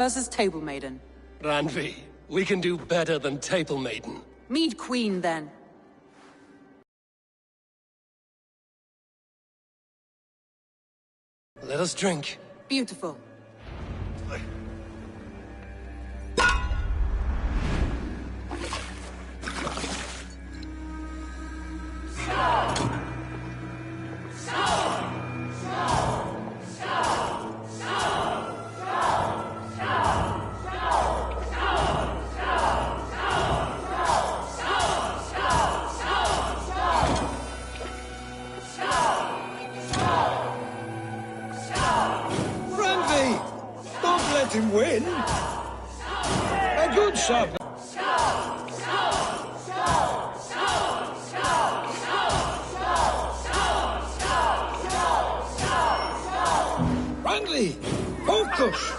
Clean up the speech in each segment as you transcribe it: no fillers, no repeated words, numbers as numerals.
versus Table Maiden. Randvi, we can do better than Table Maiden. Mead Queen, then. Let us drink. Beautiful. Let him win. A good shot. Randvi, focus.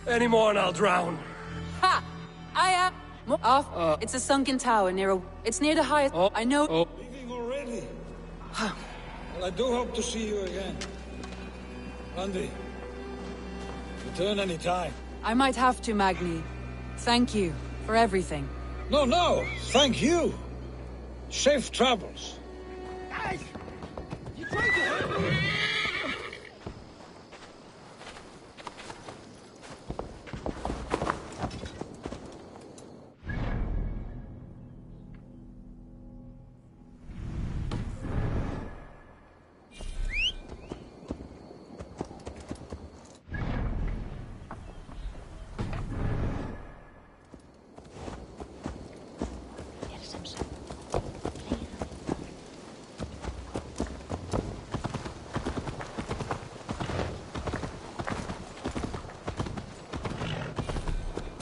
Any more and I'll drown. Ha! I am... Off. It's a sunken tower near a... It's near the highest... I know... Leaving already? Well, I do hope to see you again. Randvi, return any time. I might have to, Magni. Thank you for everything. No, thank you. Safe travels. Guys! You tried to hurt me!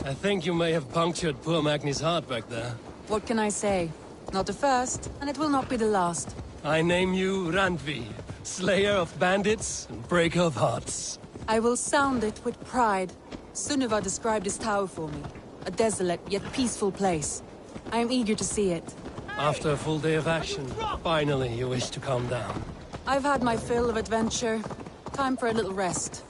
I think you may have punctured poor Magni's heart back there. What can I say? Not the first, and it will not be the last. I name you Randvi, slayer of bandits and breaker of hearts. I will sound it with pride. Sunniva described this tower for me. A desolate yet peaceful place. I am eager to see it. After a full day of action, finally you wish to calm down. I've had my fill of adventure. Time for a little rest.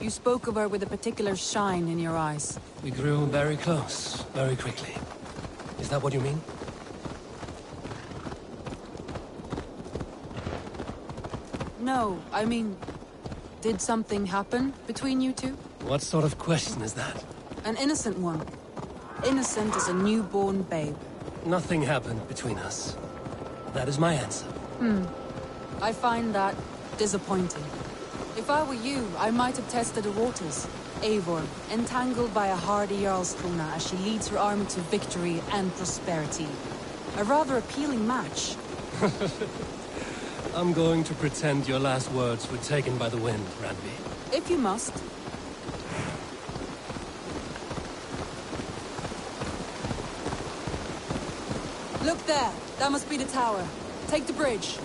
You spoke of her with a particular shine in your eyes. We grew very close, very quickly. Is that what you mean? No, I mean... Did something happen between you two? What sort of question is that? An innocent one. Innocent as a newborn babe. Nothing happened between us. That is my answer. I find that disappointing. If I were you, I might have tested the waters. Eivor, entangled by a hardy Jarlskona as she leads her army to victory and prosperity. A rather appealing match. I'm going to pretend your last words were taken by the wind, Randvi. If you must. Look there! That must be the tower. Take the bridge.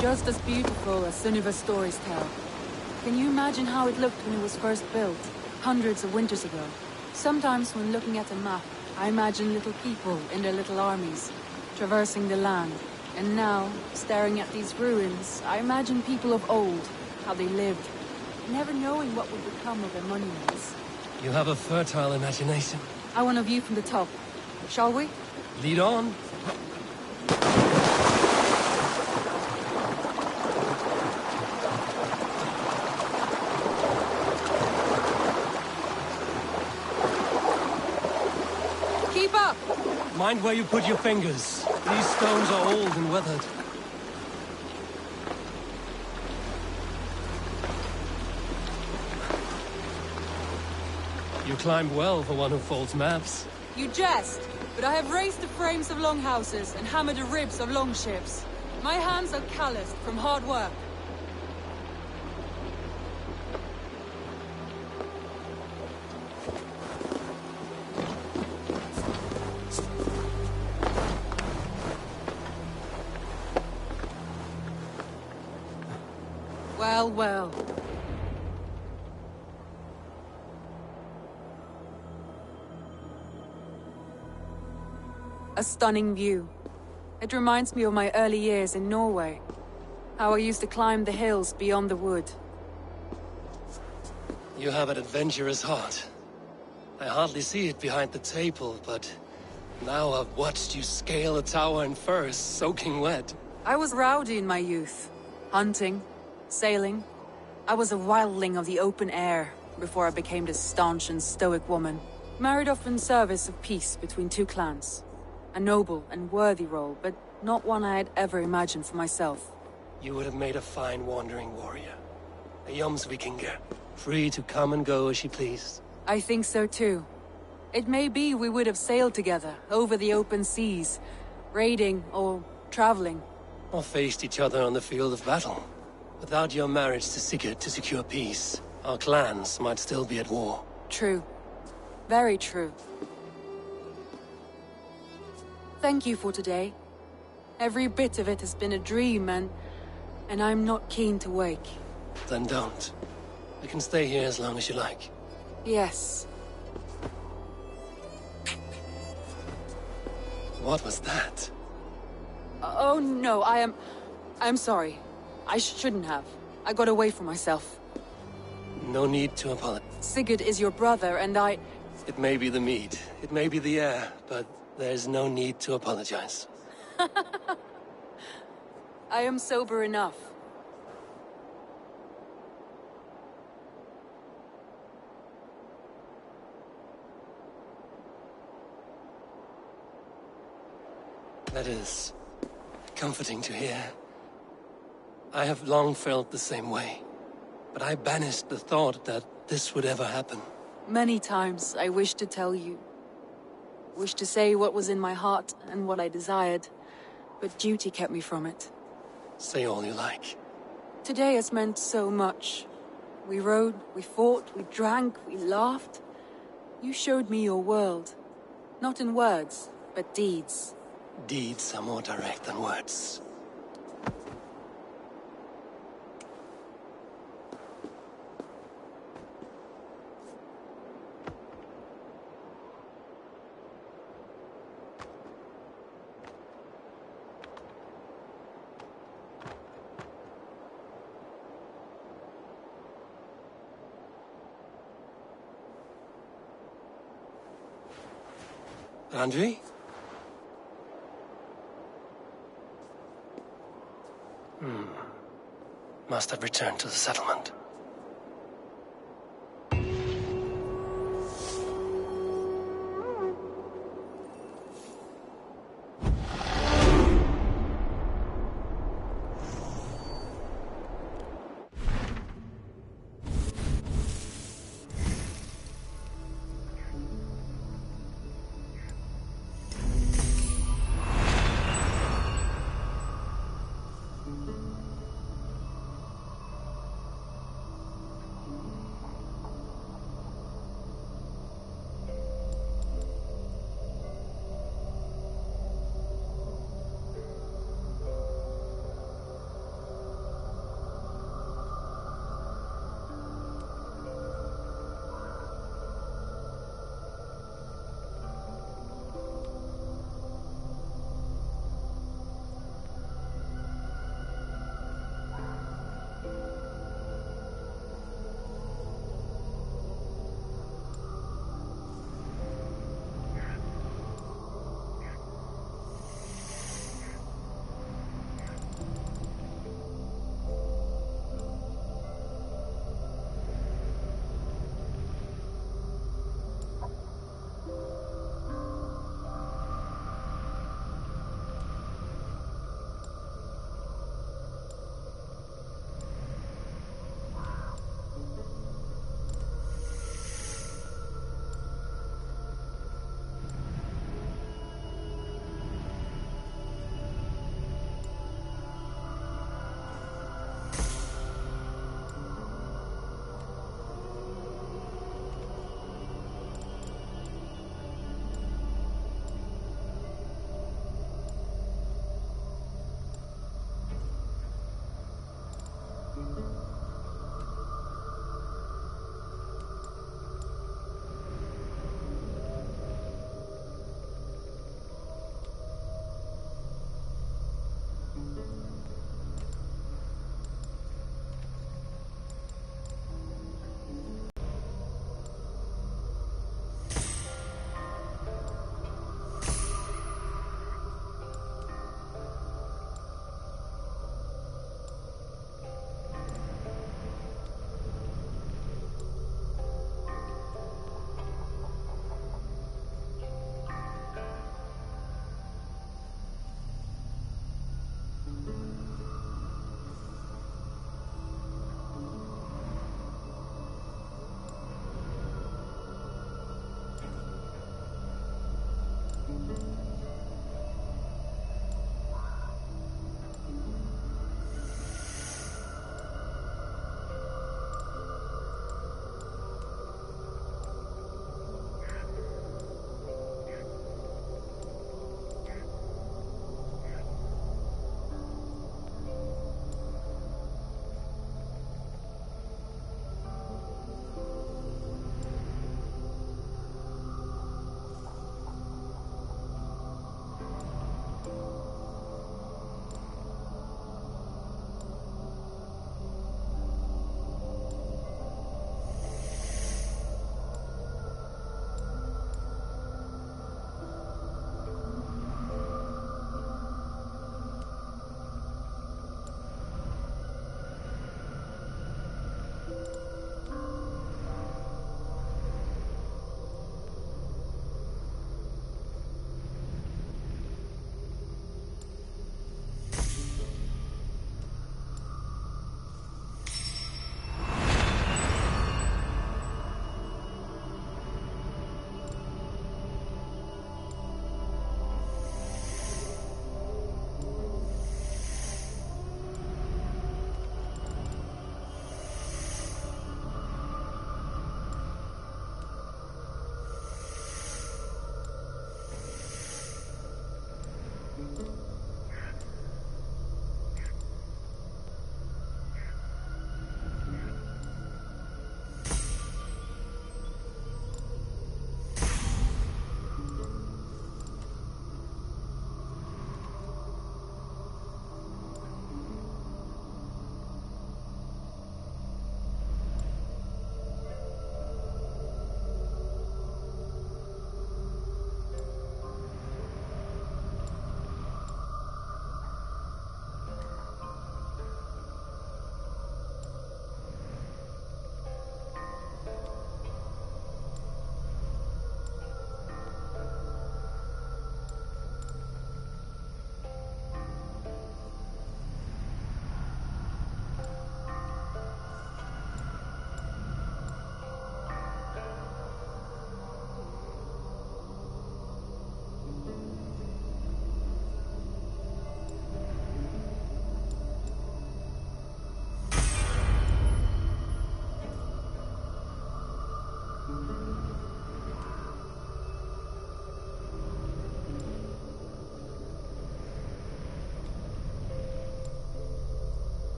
Just as beautiful as Sunniva's stories tell. Can you imagine how it looked when it was first built, hundreds of winters ago? Sometimes when looking at a map, I imagine little people in their little armies, traversing the land. And now, staring at these ruins, I imagine people of old, how they lived, never knowing what would become of their monuments. You have a fertile imagination. I want a view from the top. Shall we? Lead on. Keep up! Mind where you put your fingers. These stones are old and weathered. You climbed well for one who folds maps. You jest, but I have raised the frames of longhouses and hammered the ribs of longships. My hands are calloused from hard work. Well, well. A stunning view. It reminds me of my early years in Norway. How I used to climb the hills beyond the wood. You have an adventurous heart. I hardly see it behind the table, but now I've watched you scale a tower in furs, soaking wet. I was rowdy in my youth. Hunting, sailing. I was a wildling of the open air before I became this staunch and stoic woman. Married off in service of peace between two clans. A noble and worthy role, but not one I had ever imagined for myself. You would have made a fine wandering warrior. A Jomsvikinger, free to come and go as she pleased. I think so too. It may be we would have sailed together, over the open seas, raiding or traveling. Or faced each other on the field of battle. Without your marriage to Sigurd to secure peace, our clans might still be at war. True. Very true. Thank you for today. Every bit of it has been a dream, and I'm not keen to wake. Then don't. I can stay here as long as you like. Yes. What was that? Oh no, I'm sorry. I shouldn't have. I got away from myself. No need to apologize. Sigurd is your brother, and I... It may be the mead, it may be the air, but there's no need to apologize. I am sober enough. That is comforting to hear. I have long felt the same way, but I banished the thought that this would ever happen. Many times I wished to tell you. Wished to say what was in my heart and what I desired, but duty kept me from it. Say all you like. Today has meant so much. We rode, we fought, we drank, we laughed. You showed me your world. Not in words, but deeds. Deeds are more direct than words. Randvi? Must have returned to the settlement.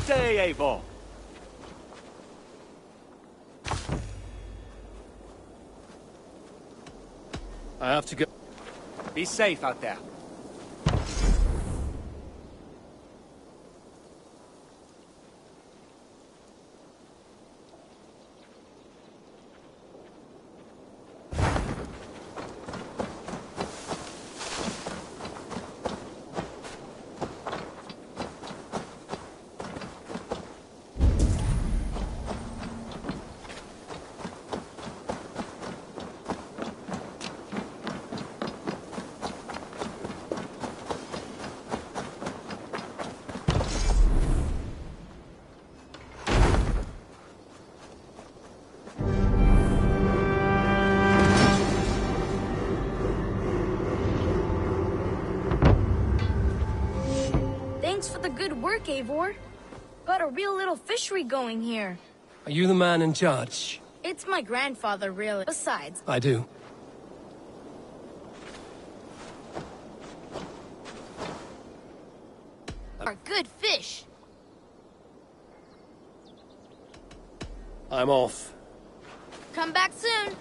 day, Eivor. I have to go. Be safe out there. Thanks for the good work, Eivor. Got a real little fishery going here. Are you the man in charge? It's my grandfather, really. Besides, I do. are good fish. I'm off. Come back soon.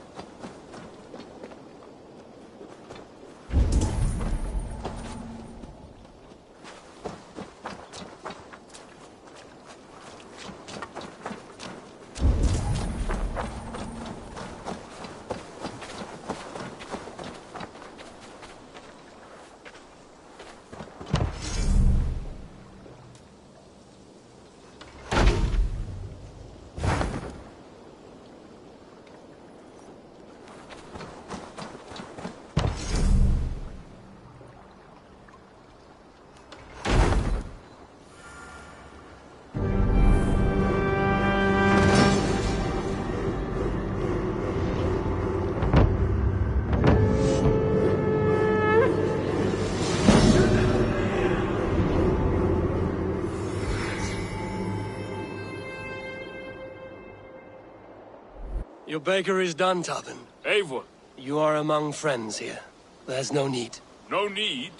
Your baker is done, Tarvin. Eivor, You are among friends here. There's no need. no need,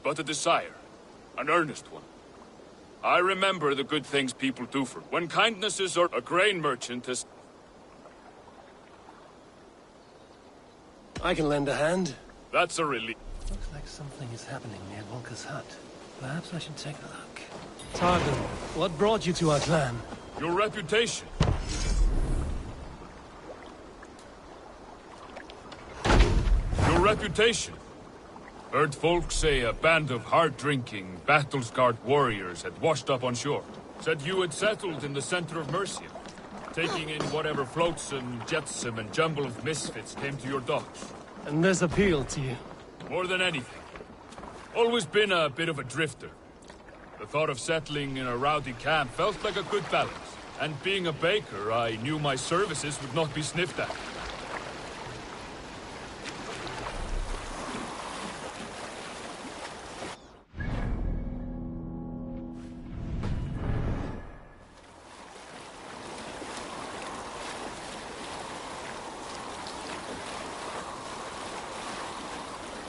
but a desire. An earnest one. I remember the good things people do for me. When kindnesses are a grain merchant has... I can lend a hand. That's a relief. Looks like something is happening near Volker's hut. Perhaps I should take a look. Tarvin, what brought you to our clan? Your reputation. Your reputation. Heard folk say a band of hard-drinking, battle-scarred warriors had washed up on shore. Said you had settled in the center of Mercia, taking in whatever flotsam, jetsam, and jumble of misfits came to your docks. And this appealed to you? More than anything. Always been a bit of a drifter. The thought of settling in a rowdy camp felt like a good balance. And being a baker, I knew my services would not be sniffed at.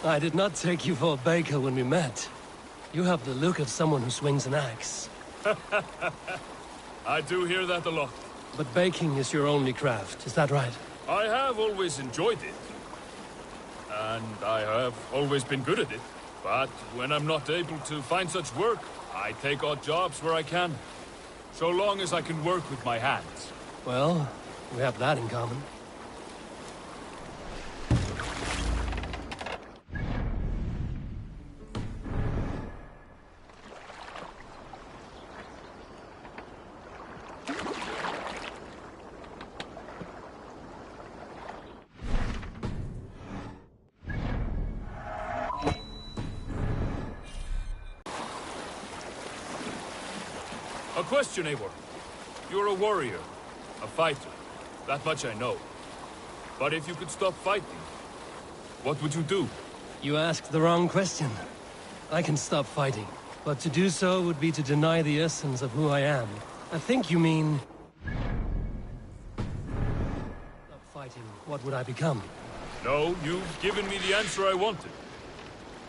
I did not take you for a baker when we met. You have the look of someone who swings an axe. I do hear that a lot. But baking is your only craft, is that right? I have always enjoyed it. And I have always been good at it. But when I'm not able to find such work, I take odd jobs where I can. So long as I can work with my hands. Well, we have that in common. A question, Eivor. You're a warrior, a fighter. That much I know. But if you could stop fighting, what would you do? You asked the wrong question. I can stop fighting, but to do so would be to deny the essence of who I am. I think you mean... Stop fighting, what would I become? No, you've given me the answer I wanted.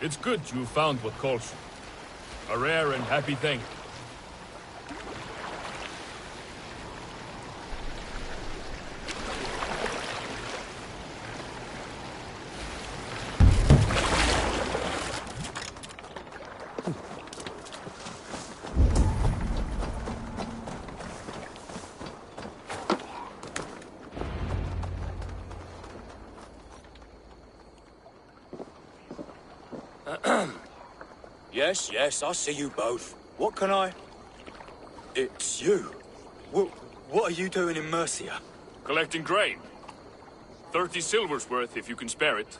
It's good you found what calls you. A rare and happy thing. Yes, yes, I see you both. What can I... It's you. What are you doing in Mercia? Collecting grain. 30 silver's worth if you can spare it.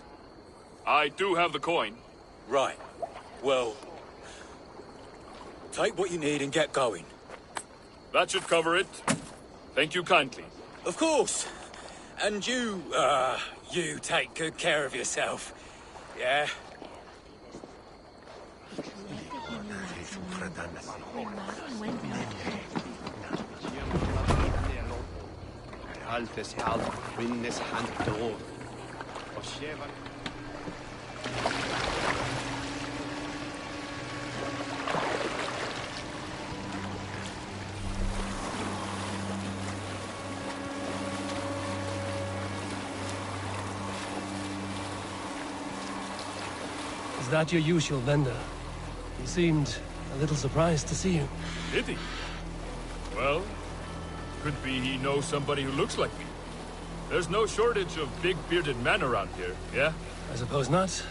I do have the coin. Right. Well... take what you need and get going. That should cover it. Thank you kindly. Of course. And you take good care of yourself. Yeah? Is that your usual vendor? He seemed a little surprised to see you. Did he? Well, could be he knows somebody who looks like me. There's no shortage of big bearded men around here, yeah? I suppose not.